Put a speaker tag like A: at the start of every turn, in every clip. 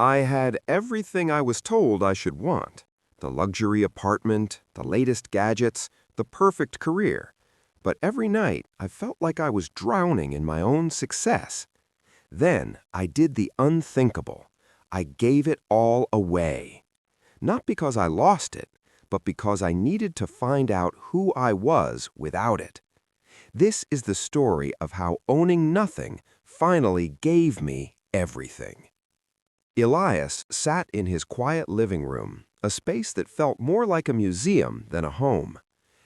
A: I had everything I was told I should want. The luxury apartment, the latest gadgets, the perfect career. But every night I felt like I was drowning in my own success. Then I did the unthinkable. I gave it all away. Not because I lost it, but because I needed to find out who I was without it. This is the story of how owning nothing finally gave me everything. Elias sat in his quiet living room, a space that felt more like a museum than a home.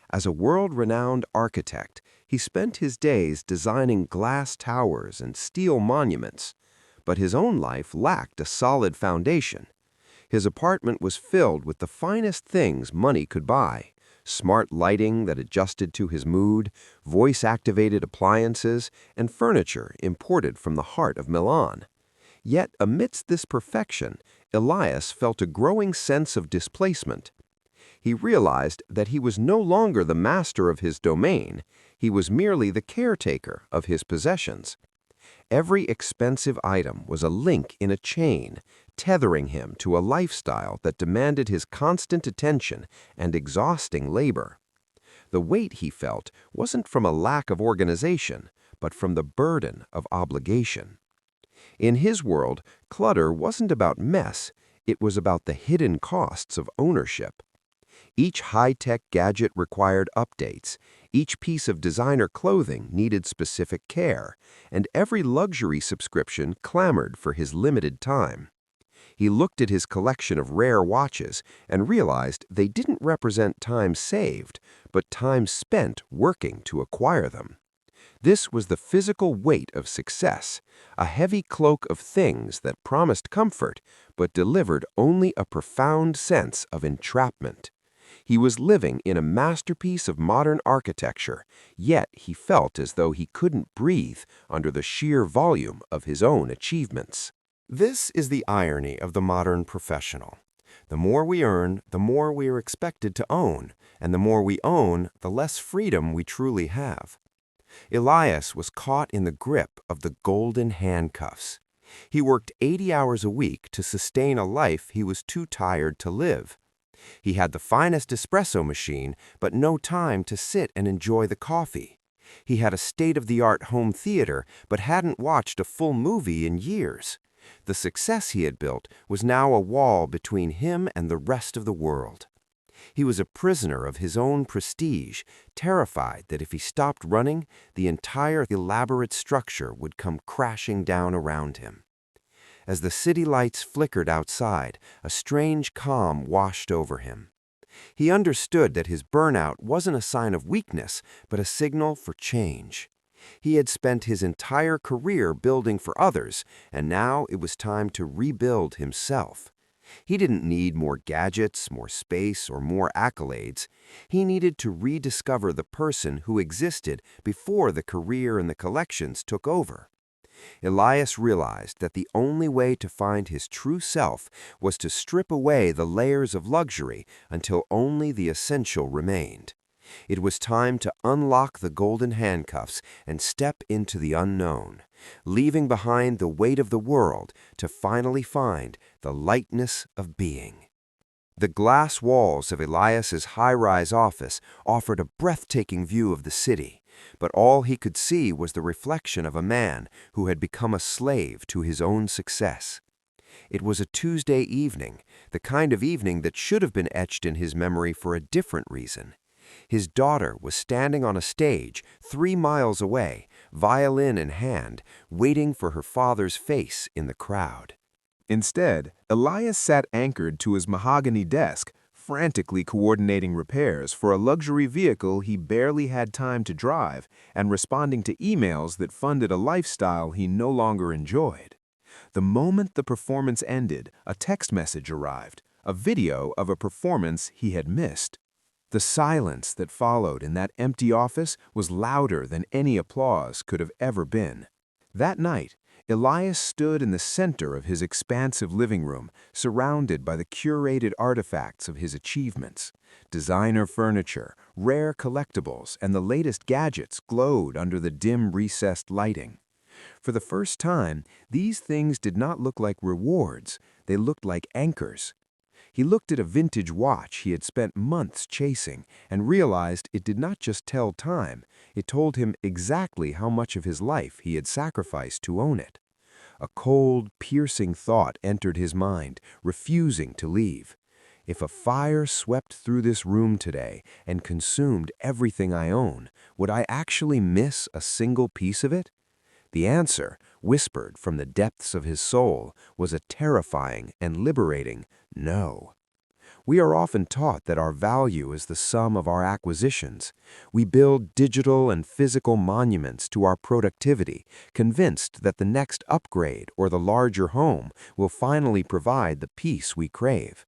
A: As a world-renowned architect, he spent his days designing glass towers and steel monuments, but his own life lacked a solid foundation. His apartment was filled with the finest things money could buy: smart lighting that adjusted to his mood, voice-activated appliances, and furniture imported from the heart of Milan. Yet amidst this perfection, Elias felt a growing sense of displacement. He realized that he was no longer the master of his domain, he was merely the caretaker of his possessions. Every expensive item was a link in a chain, tethering him to a lifestyle that demanded his constant attention and exhausting labor. The weight he felt wasn't from a lack of organization, but from the burden of obligation. In his world, clutter wasn't about mess, it was about the hidden costs of ownership. Each high-tech gadget required updates, each piece of designer clothing needed specific care, and every luxury subscription clamored for his limited time. He looked at his collection of rare watches and realized they didn't represent time saved, but time spent working to acquire them. This was the physical weight of success, a heavy cloak of things that promised comfort but delivered only a profound sense of entrapment. He was living in a masterpiece of modern architecture, yet he felt as though he couldn't breathe under the sheer volume of his own achievements. This is the irony of the modern professional. The more we earn, the more we are expected to own, and the more we own, the less freedom we truly have. Elias was caught in the grip of the golden handcuffs. He worked 80 hours a week to sustain a life he was too tired to live. He had the finest espresso machine, but no time to sit and enjoy the coffee. He had a state-of-the-art home theater, but hadn't watched a full movie in years. The success he had built was now a wall between him and the rest of the world. He was a prisoner of his own prestige, terrified that if he stopped running, the entire elaborate structure would come crashing down around him. As the city lights flickered outside, a strange calm washed over him. He understood that his burnout wasn't a sign of weakness, but a signal for change. He had spent his entire career building for others, and now it was time to rebuild himself. He didn't need more gadgets, more space, or more accolades. He needed to rediscover the person who existed before the career and the collections took over. Elias realized that the only way to find his true self was to strip away the layers of luxury until only the essential remained. It was time to unlock the golden handcuffs and step into the unknown, leaving behind the weight of the world to finally find the lightness of being. The glass walls of Elias's high-rise office offered a breathtaking view of the city, but all he could see was the reflection of a man who had become a slave to his own success. It was a Tuesday evening, the kind of evening that should have been etched in his memory for a different reason. His daughter was standing on a stage 3 miles away, violin in hand, waiting for her father's face in the crowd.
B: Instead, Elias sat anchored to his mahogany desk, frantically coordinating repairs for a luxury vehicle he barely had time to drive and responding to emails that funded a lifestyle he no longer enjoyed. The moment the performance ended, a text message arrived, a video of a performance he had missed. The silence that followed in that empty office was louder than any applause could have ever been. That night, Elias stood in the center of his expansive living room, surrounded by the curated artifacts of his achievements. Designer furniture, rare collectibles, and the latest gadgets glowed under the dim recessed lighting. For the first time, these things did not look like rewards. They looked like anchors. He looked at a vintage watch he had spent months chasing and realized it did not just tell time, it told him exactly how much of his life he had sacrificed to own it. A cold, piercing thought entered his mind, refusing to leave. If a fire swept through this room today and consumed everything I own, would I actually miss a single piece of it? The answer, whispered from the depths of his soul, was a terrifying and liberating no. We are often taught that our value is the sum of our acquisitions. We build digital and physical monuments to our productivity, convinced that the next upgrade or the larger home will finally provide the peace we crave.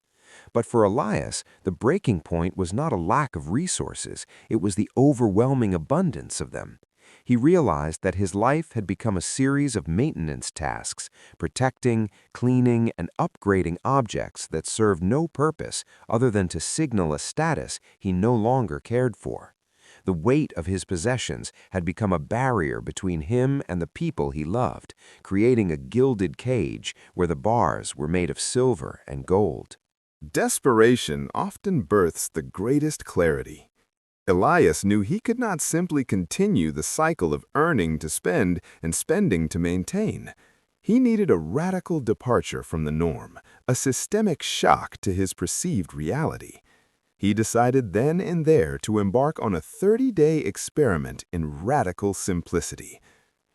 B: But for Elias, the breaking point was not a lack of resources, it was the overwhelming abundance of them. He realized that his life had become a series of maintenance tasks, protecting, cleaning, and upgrading objects that served no purpose other than to signal a status he no longer cared for. The weight of his possessions had become a barrier between him and the people he loved, creating a gilded cage where the bars were made of silver and gold.
C: Desperation often births the greatest clarity. Elias knew he could not simply continue the cycle of earning to spend and spending to maintain. He needed a radical departure from the norm, a systemic shock to his perceived reality. He decided then and there to embark on a 30-day experiment in radical simplicity.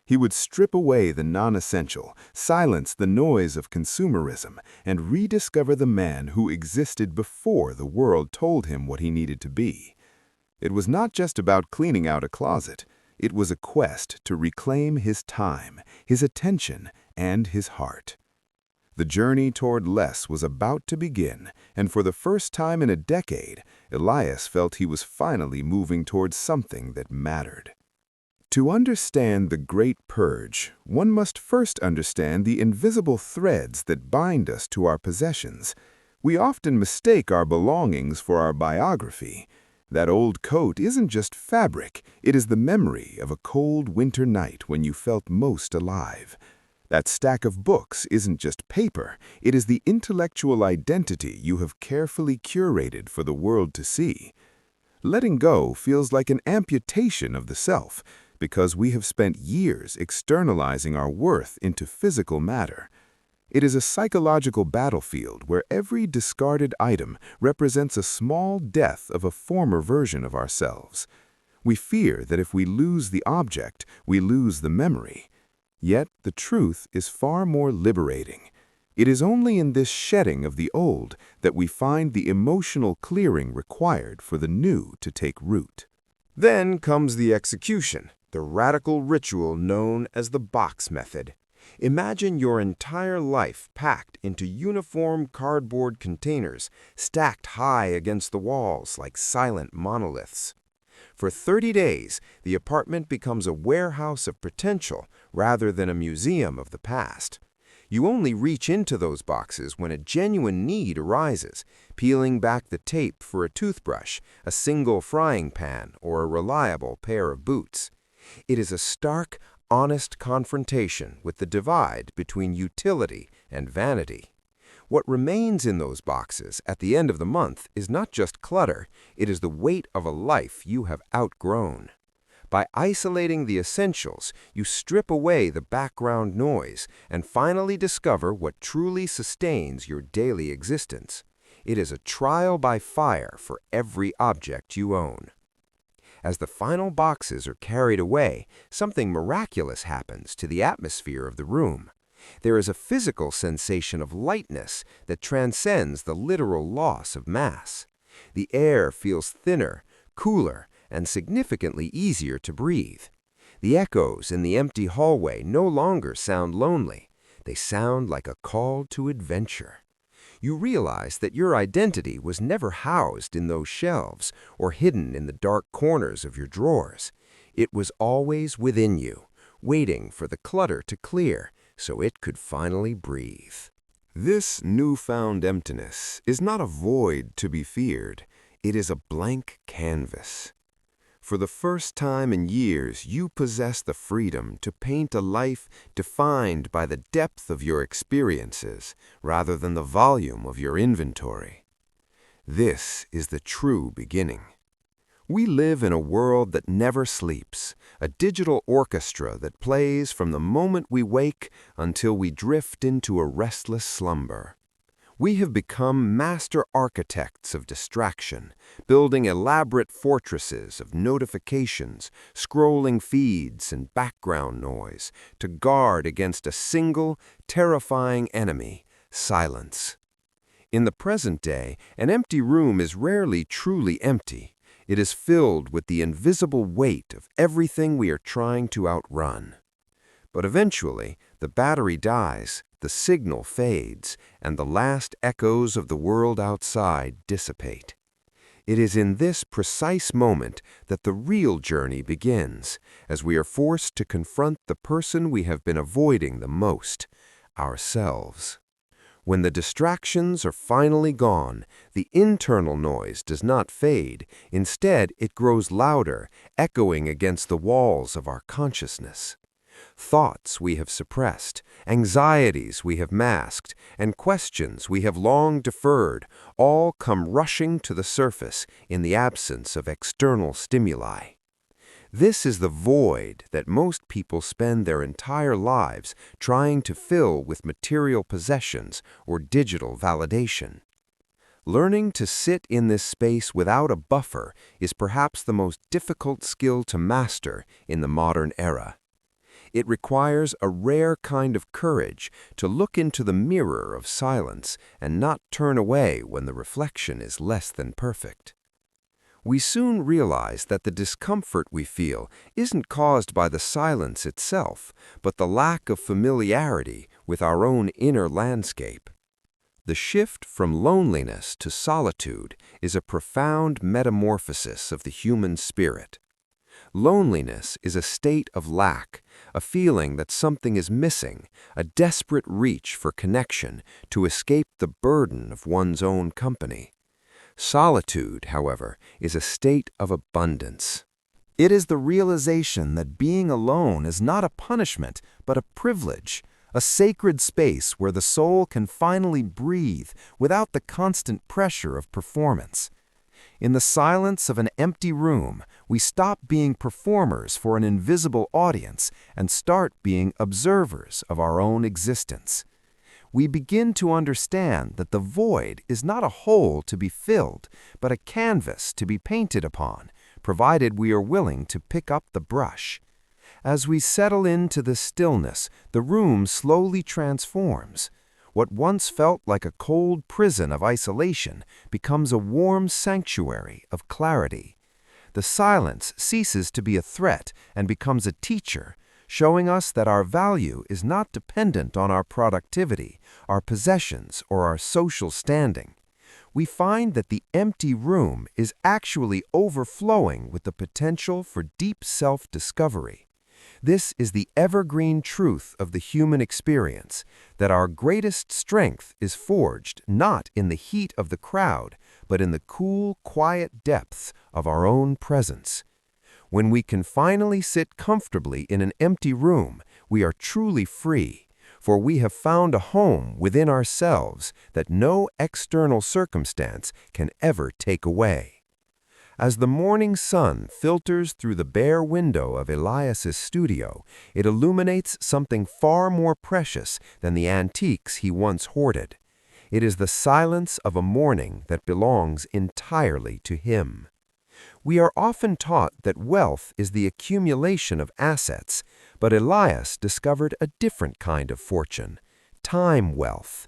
C: He would strip away the non-essential, silence the noise of consumerism, and rediscover the man who existed before the world told him what he needed to be. It was not just about cleaning out a closet. It was a quest to reclaim his time, his attention, and his heart. The journey toward less was about to begin, and for the first time in a decade, Elias felt he was finally moving towards something that mattered. To understand the Great Purge, one must first understand the invisible threads that bind us to our possessions. We often mistake our belongings for our biography. That old coat isn't just fabric, it is the memory of a cold winter night when you felt most alive. That stack of books isn't just paper, it is the intellectual identity you have carefully curated for the world to see. Letting go feels like an amputation of the self, because we have spent years externalizing our worth into physical matter. It is a psychological battlefield where every discarded item represents a small death of a former version of ourselves. We fear that if we lose the object, we lose the memory. Yet the truth is far more liberating. It is only in this shedding of the old that we find the emotional clearing required for the new to take root.
A: Then comes the execution, the radical ritual known as the box method. Imagine your entire life packed into uniform cardboard containers, stacked high against the walls like silent monoliths. For 30 days, the apartment becomes a warehouse of potential rather than a museum of the past. You only reach into those boxes when a genuine need arises, peeling back the tape for a toothbrush, a single frying pan, or a reliable pair of boots. It is a stark, honest confrontation with the divide between utility and vanity. What remains in those boxes at the end of the month is not just clutter, it is the weight of a life you have outgrown. By isolating the essentials, you strip away the background noise and finally discover what truly sustains your daily existence. It is a trial by fire for every object you own. As the final boxes are carried away, something miraculous happens to the atmosphere of the room. There is a physical sensation of lightness that transcends the literal loss of mass. The air feels thinner, cooler, and significantly easier to breathe. The echoes in the empty hallway no longer sound lonely. They sound like a call to adventure. You realize that your identity was never housed in those shelves or hidden in the dark corners of your drawers. It was always within you, waiting for the clutter to clear so it could finally breathe. This newfound emptiness is not a void to be feared. It is a blank canvas. For the first time in years, you possess the freedom to paint a life defined by the depth of your experiences rather than the volume of your inventory. This is the true beginning. We live in a world that never sleeps, a digital orchestra that plays from the moment we wake until we drift into a restless slumber. We have become master architects of distraction, building elaborate fortresses of notifications, scrolling feeds, and background noise to guard against a single, terrifying enemy: silence. In the present day, an empty room is rarely truly empty. It is filled with the invisible weight of everything we are trying to outrun. But eventually, the battery dies, the signal fades, and the last echoes of the world outside dissipate. It is in this precise moment that the real journey begins, as we are forced to confront the person we have been avoiding the most: ourselves. When the distractions are finally gone, the internal noise does not fade. Instead, it grows louder, echoing against the walls of our consciousness. Thoughts we have suppressed, anxieties we have masked, and questions we have long deferred all come rushing to the surface in the absence of external stimuli. This is the void that most people spend their entire lives trying to fill with material possessions or digital validation. Learning to sit in this space without a buffer is perhaps the most difficult skill to master in the modern era. It requires a rare kind of courage to look into the mirror of silence and not turn away when the reflection is less than perfect. We soon realize that the discomfort we feel isn't caused by the silence itself, but the lack of familiarity with our own inner landscape. The shift from loneliness to solitude is a profound metamorphosis of the human spirit. Loneliness is a state of lack, a feeling that something is missing, a desperate reach for connection to escape the burden of one's own company. Solitude, however, is a state of abundance.
B: It is the realization that being alone is not a punishment, but a privilege, a sacred space where the soul can finally breathe without the constant pressure of performance. In the silence of an empty room, we stop being performers for an invisible audience and start being observers of our own existence. We begin to understand that the void is not a hole to be filled, but a canvas to be painted upon, provided we are willing to pick up the brush. As we settle into the stillness, the room slowly transforms. What once felt like a cold prison of isolation becomes a warm sanctuary of clarity. The silence ceases to be a threat and becomes a teacher, showing us that our value is not dependent on our productivity, our possessions, or our social standing. We find that the empty room is actually overflowing with the potential for deep self-discovery. This is the evergreen truth of the human experience, that our greatest strength is forged not in the heat of the crowd, but in the cool, quiet depths of our own presence. When we can finally sit comfortably in an empty room, we are truly free, for we have found a home within ourselves that no external circumstance can ever take away. As the morning sun filters through the bare window of Elias's studio, it illuminates something far more precious than the antiques he once hoarded. It is the silence of a morning that belongs entirely to him. We are often taught that wealth is the accumulation of assets, but Elias discovered a different kind of fortune: time wealth.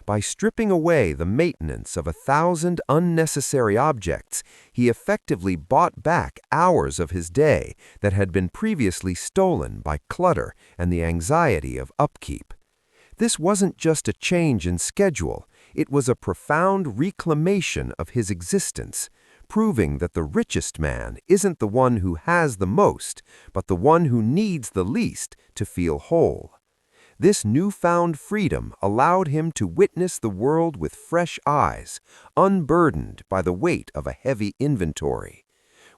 B: By stripping away the maintenance of 1,000 unnecessary objects, he effectively bought back hours of his day that had been previously stolen by clutter and the anxiety of upkeep. This wasn't just a change in schedule, it was a profound reclamation of his existence, proving that the richest man isn't the one who has the most, but the one who needs the least to feel whole. This newfound freedom allowed him to witness the world with fresh eyes, unburdened by the weight of a heavy inventory.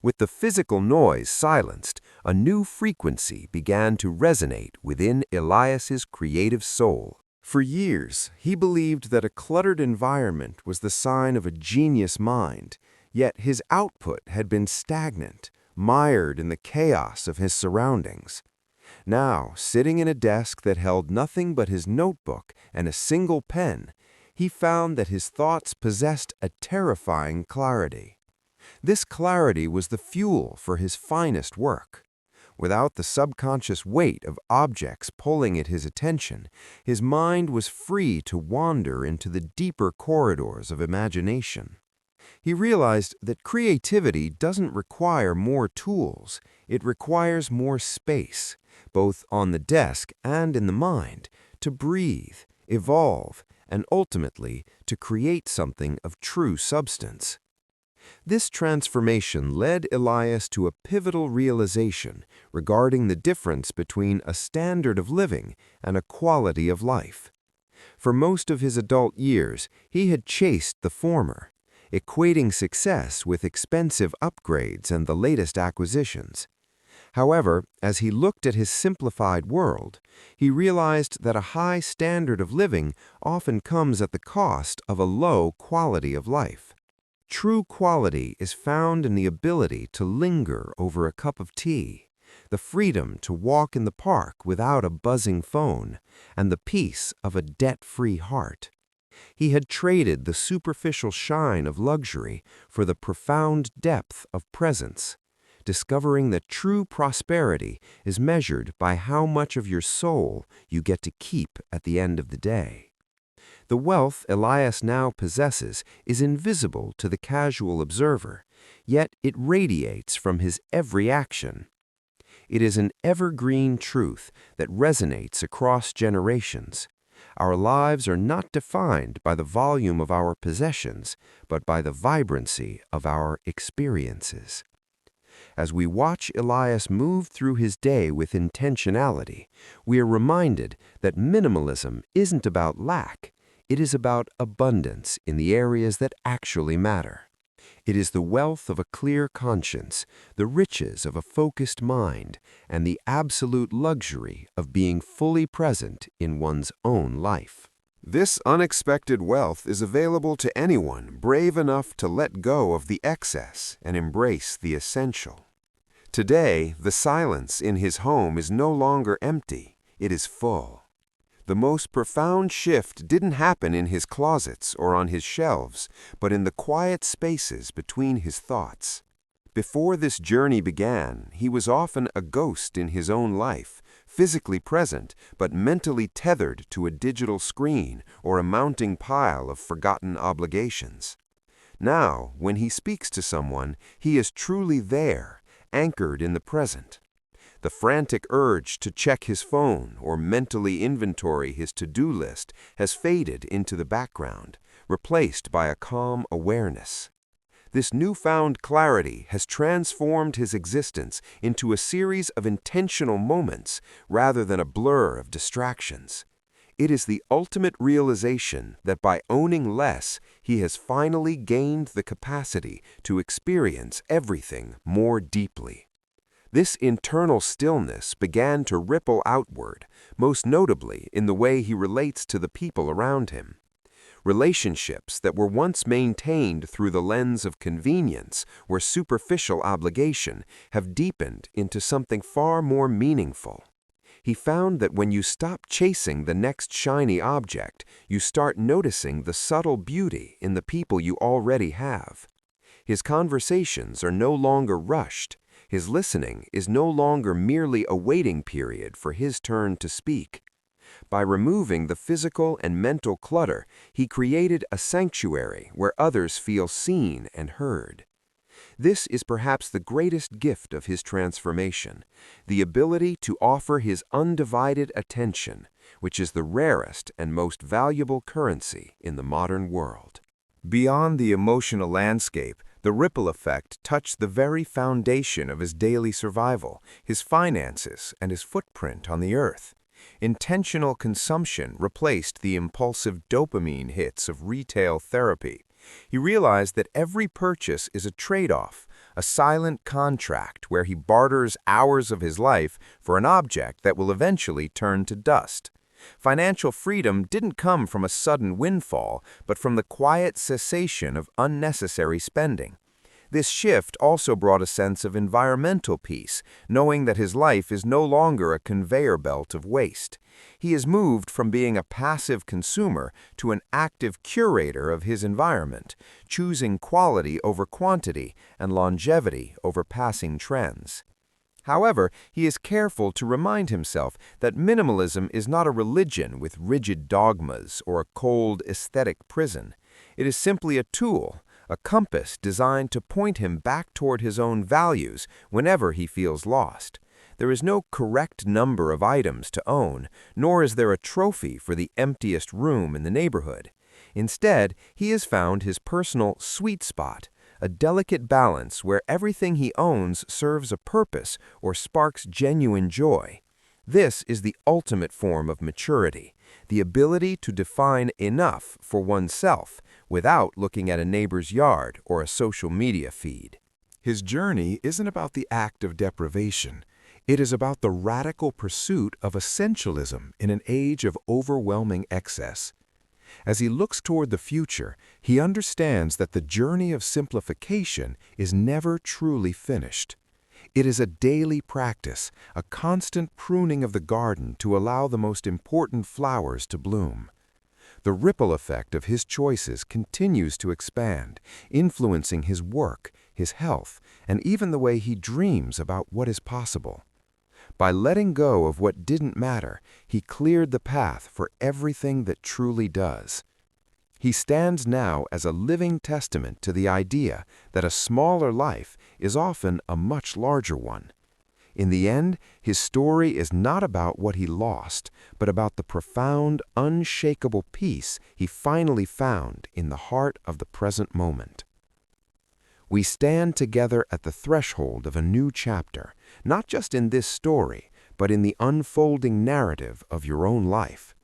A: With the physical noise silenced, a new frequency began to resonate within Elias's creative soul. For years, he believed that a cluttered environment was the sign of a genius mind, yet his output had been stagnant, mired in the chaos of his surroundings. Now, sitting in a desk that held nothing but his notebook and a single pen, he found that his thoughts possessed a terrifying clarity. This clarity was the fuel for his finest work. Without the subconscious weight of objects pulling at his attention, his mind was free to wander into the deeper corridors of imagination. He realized that creativity doesn't require more tools, it requires more space, both on the desk and in the mind, to breathe, evolve, and ultimately to create something of true substance. This transformation led Elias to a pivotal realization regarding the difference between a standard of living and a quality of life. For most of his adult years, he had chased the former, equating success with expensive upgrades and the latest acquisitions. However, as he looked at his simplified world, he realized that a high standard of living often comes at the cost of a low quality of life. True quality is found in the ability to linger over a cup of tea, the freedom to walk in the park without a buzzing phone, and the peace of a debt-free heart. He had traded the superficial shine of luxury for the profound depth of presence, discovering that true prosperity is measured by how much of your soul you get to keep at the end of the day. The wealth Elias now possesses is invisible to the casual observer, yet it radiates from his every action. It is an evergreen truth that resonates across generations. Our lives are not defined by the volume of our possessions, but by the vibrancy of our experiences. As we watch Elias move through his day with intentionality, we are reminded that minimalism isn't about lack. It is about abundance in the areas that actually matter. It is the wealth of a clear conscience, the riches of a focused mind, and the absolute luxury of being fully present in one's own life.
C: This unexpected wealth is available to anyone brave enough to let go of the excess and embrace the essential. Today, the silence in his home is no longer empty, it is full. The most profound shift didn't happen in his closets or on his shelves, but in the quiet spaces between his thoughts. Before this journey began, he was often a ghost in his own life, physically present, but mentally tethered to a digital screen or a mounting pile of forgotten obligations. Now, when he speaks to someone, he is truly there, anchored in the present. The frantic urge to check his phone or mentally inventory his to-do list has faded into the background, replaced by a calm awareness. This newfound clarity has transformed his existence into a series of intentional moments rather than a blur of distractions. It is the ultimate realization that by owning less, he has finally gained the capacity to experience everything more deeply. This internal stillness began to ripple outward, most notably in the way he relates to the people around him. Relationships that were once maintained through the lens of convenience or superficial obligation have deepened into something far more meaningful. He found that when you stop chasing the next shiny object, you start noticing the subtle beauty in the people you already have. His conversations are no longer rushed. His listening is no longer merely a waiting period for his turn to speak. By removing the physical and mental clutter, he created a sanctuary where others feel seen and heard. This is perhaps the greatest gift of his transformation, the ability to offer his undivided attention, which is the rarest and most valuable currency in the modern world.
B: Beyond the emotional landscape, the ripple effect touched the very foundation of his daily survival, his finances, and his footprint on the earth. Intentional consumption replaced the impulsive dopamine hits of retail therapy. He realized that every purchase is a trade-off, a silent contract where he barters hours of his life for an object that will eventually turn to dust. Financial freedom didn't come from a sudden windfall, but from the quiet cessation of unnecessary spending. This shift also brought a sense of environmental peace, knowing that his life is no longer a conveyor belt of waste. He has moved from being a passive consumer to an active curator of his environment, choosing quality over quantity and longevity over passing trends. However, he is careful to remind himself that minimalism is not a religion with rigid dogmas or a cold, aesthetic prison. It is simply a tool, a compass designed to point him back toward his own values whenever he feels lost. There is no correct number of items to own, nor is there a trophy for the emptiest room in the neighborhood. Instead, he has found his personal sweet spot, a delicate balance where everything he owns serves a purpose or sparks genuine joy. This is the ultimate form of maturity, the ability to define enough for oneself without looking at a neighbor's yard or a social media feed.
A: His journey isn't about the act of deprivation. It is about the radical pursuit of essentialism in an age of overwhelming excess. As he looks toward the future, he understands that the journey of simplification is never truly finished. It is a daily practice, a constant pruning of the garden to allow the most important flowers to bloom. The ripple effect of his choices continues to expand, influencing his work, his health, and even the way he dreams about what is possible. By letting go of what didn't matter, he cleared the path for everything that truly does. He stands now as a living testament to the idea that a smaller life is often a much larger one. In the end, his story is not about what he lost, but about the profound, unshakable peace he finally found in the heart of the present moment. We stand together at the threshold of a new chapter, not just in this story, but in the unfolding narrative of your own life.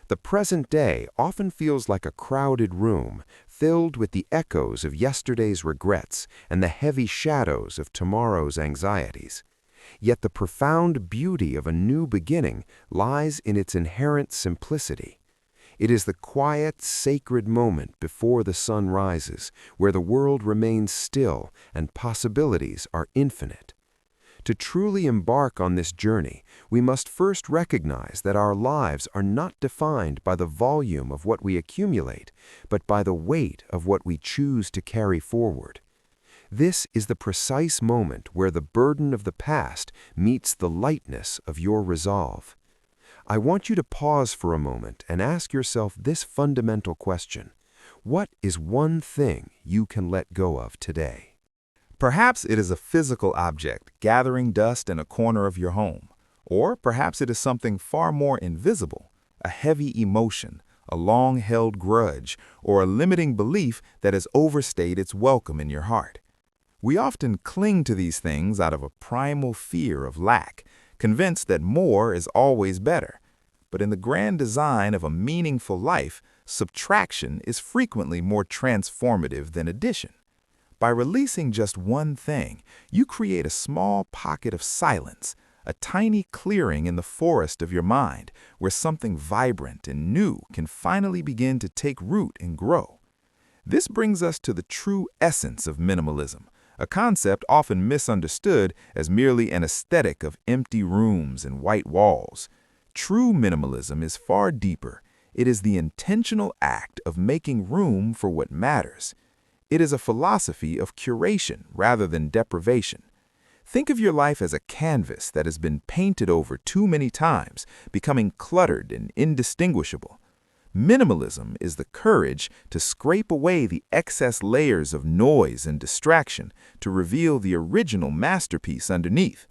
A: The present day often feels like a crowded room, filled with the echoes of yesterday's regrets and the heavy shadows of tomorrow's anxieties. Yet the profound beauty of a new beginning lies in its inherent simplicity. It is the quiet, sacred moment before the sun rises, where the world remains still and possibilities are infinite. To truly embark on this journey, we must first recognize that our lives are not defined by the volume of what we accumulate, but by the weight of what we choose to carry forward. This is the precise moment where the burden of the past meets the lightness of your resolve. I want you to pause for a moment and ask yourself this fundamental question: what is one thing you can let go of today?
C: Perhaps it is a physical object gathering dust in a corner of your home, or perhaps it is something far more invisible, a heavy emotion, a long-held grudge, or a limiting belief that has overstayed its welcome in your heart. We often cling to these things out of a primal fear of lack, convinced that more is always better. But in the grand design of a meaningful life, subtraction is frequently more transformative than addition. By releasing just one thing, you create a small pocket of silence, a tiny clearing in the forest of your mind where something vibrant and new can finally begin to take root and grow. This brings us to the true essence of minimalism, a concept often misunderstood as merely an aesthetic of empty rooms and white walls. True minimalism is far deeper. It is the intentional act of making room for what matters. It is a philosophy of curation rather than deprivation. Think of your life as a canvas that has been painted over too many times, becoming cluttered and indistinguishable. Minimalism is the courage to scrape away the excess layers of noise and distraction to reveal the original masterpiece underneath.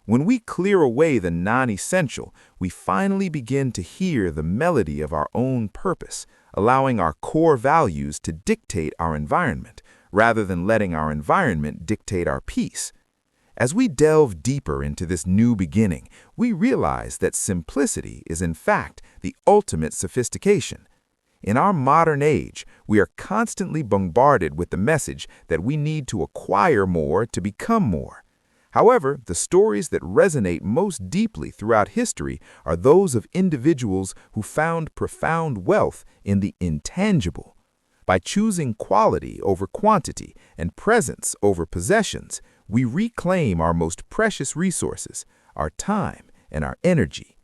C: When we clear away the non-essential, we finally begin to hear the melody of our own purpose, allowing our core values to dictate our environment, rather than letting our environment dictate our peace. As we delve deeper into this new beginning, we realize that simplicity is in fact the ultimate sophistication. In our modern age,
B: We are constantly bombarded with the message that we need to acquire more to become more. However, the stories that resonate most deeply throughout history are those of individuals who found profound wealth in the intangible. By choosing quality over quantity and presence over possessions, we reclaim our most precious resources, our time and our energy.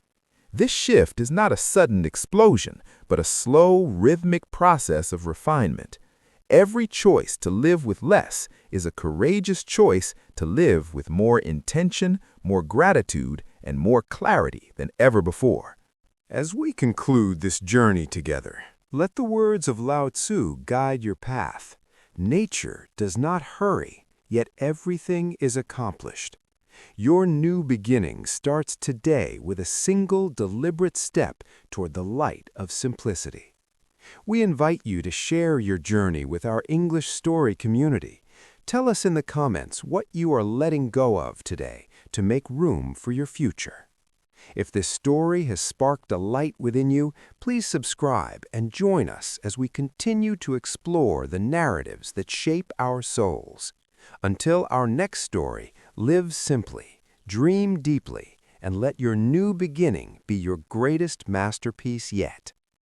B: This shift is not a sudden explosion, but a slow, rhythmic process of refinement. Every choice to live with less is a courageous choice to live with more intention, more gratitude, and more clarity than ever before.
A: As we conclude this journey together, let the words of Lao Tzu guide your path. Nature does not hurry, yet everything is accomplished. Your new beginning starts today with a single deliberate step toward the light of simplicity. We invite you to share your journey with our English story community. Tell us in the comments what you are letting go of today to make room for your future. If this story has sparked a light within you, please subscribe and join us as we continue to explore the narratives that shape our souls. Until our next story, live simply, dream deeply, and let your new beginning be your greatest masterpiece yet.